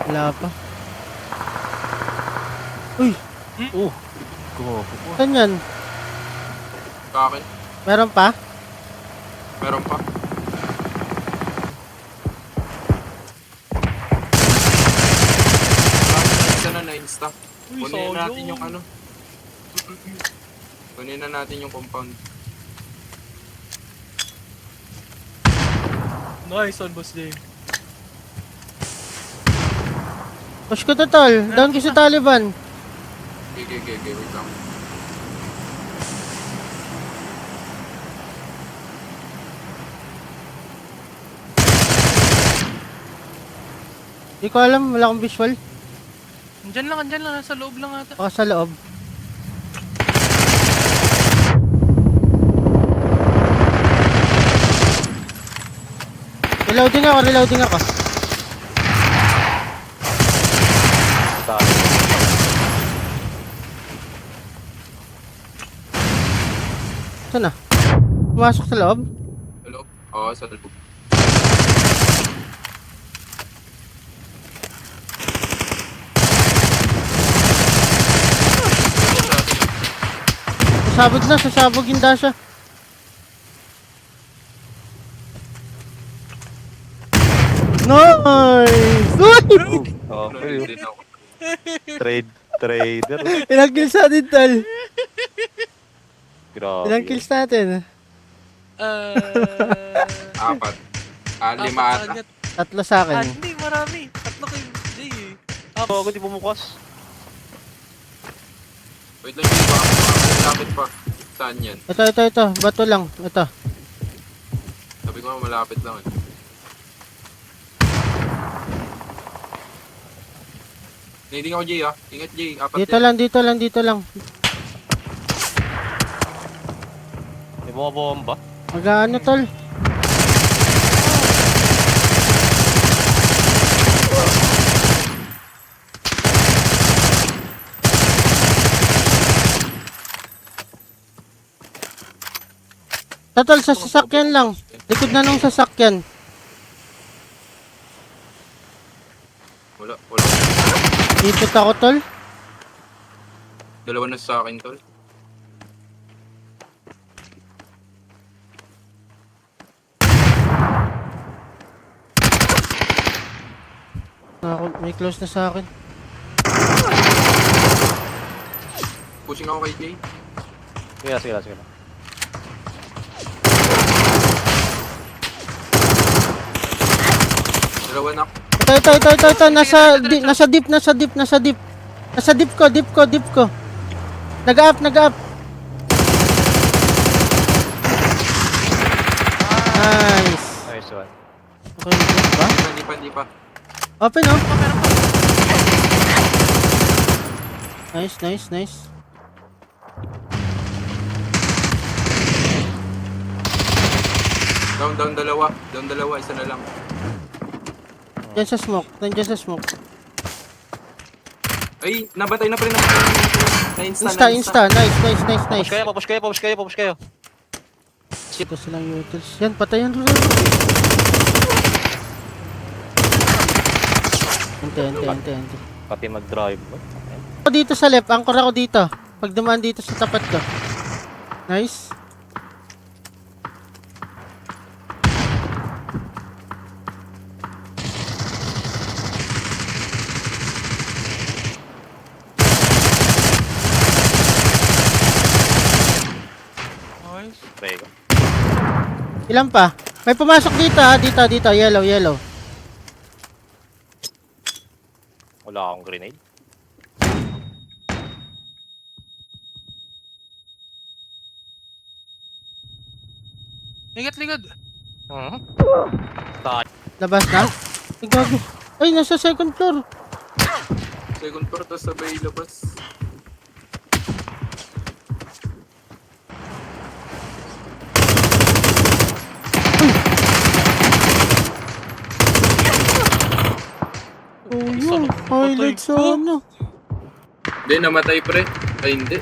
Wala pa. Uy! Oh, go. Saan yan? Sa akin. Meron pa? Meron pa. Isa na na-insta. Uy, Kunin na natin sayang. yung ano. Kunin na natin yung compound. Nice on boss Jay. Push ko to, tol. Down ko sa Taliban. Okay, wait lang. Hindi ko alam, wala akong visual. Andyan lang, nasa loob lang ata. Baka sa loob. Reloading ako. Saan na? Pumasok sa loob? Hello? Oo, sa loob. Sasabog yung Dasha. Nice! Uy! Okay. Din ako. Trader. Ilang kills natin, tol? Grabe. Ilang kills natin? Apat. Lima ata. agad. Tatlo sa akin. Hindi, marami. Tatlo kay Jay eh. Ako di bumukas. Wait lang, baka malapit pa. Saan yan? Ito. Bato lang. Ito. Sabi ko malapit lang eh. Nading ako Jay ah. Ingat Jay. Apat Dito lang. May bumabomba. Mag-ano, tol? Tol, sa sasakyan lang. Likod na nung sasakyan. Wala. Dito ako, tol. Dalawa na sa akin tol. May close na sa akin. Pushing ako kay Jay. Sige lang. Dalawa na. Ito. Nasa deep. Nasa deep ko. Nag-up. Nice. Nice one. Okay, deep ba? Hindi pa. Open, oh. Meron pa. Nice. Down dalawa. Isa na lang. Nandiyan sa smoke. Ay, nabatay na pa rin. Insta. Nice. Push kayo. Ito silang utils. Yan, patayan. Ante. Pati mag-drive. Ako dito sa left, anchor ako dito. Pag dumaan dito sa tapat ko. Nice. Nice. Prego. Ilan pa? May pumasok dito ha. Dito. Yellow. Wala akong grenade. Ligad. Labas na? Ay, gago. Ay, nasa second floor. Second floor, tapos sabay labas. Oh, yun. Highlight sa ano. Hindi, namatay pre. Ay, hindi.